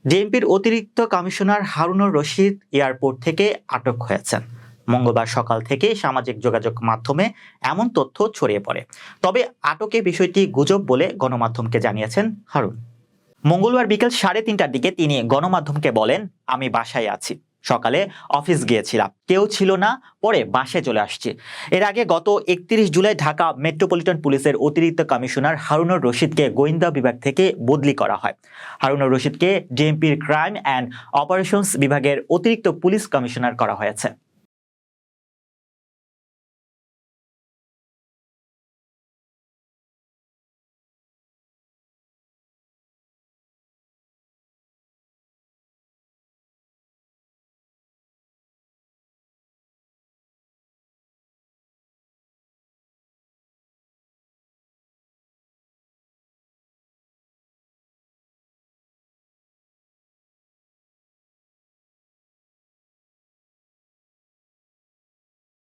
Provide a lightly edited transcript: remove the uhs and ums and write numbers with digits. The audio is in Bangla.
ডিএমপির অতিরিক্ত কমিশনার হারুনুর রশিদ এয়ারপোর্ট থেকে আটক হয়েছেন। মঙ্গলবার সকাল থেকে সামাজিক যোগাযোগ মাধ্যমে এমন তথ্য ছড়িয়ে পড়ে। তবে আটকের বিষয়টি গুজব বলে গণমাধ্যমকে জানিয়েছেন হারুন। মঙ্গলবার বিকেল 3:30টার দিকে তিনি গণমাধ্যমকে বলেন, আমি বাসায় আছি, সকালে অফিস গিয়েছিলাম, কেউ ছিল না, পরে বাসায় চলে আসছি। এর আগে গত 31 জুলাই ঢাকা মেট্রোপলিটন পুলিশের অতিরিক্ত কমিশনার হারুনুর রশিদকে গোয়েন্দা বিভাগ থেকে বদলি করা হয়। হারুনুর রশিদকে ডিএমপির ক্রাইম অ্যান্ড অপারেশনস বিভাগের অতিরিক্ত পুলিশ কমিশনার করা হয়েছে।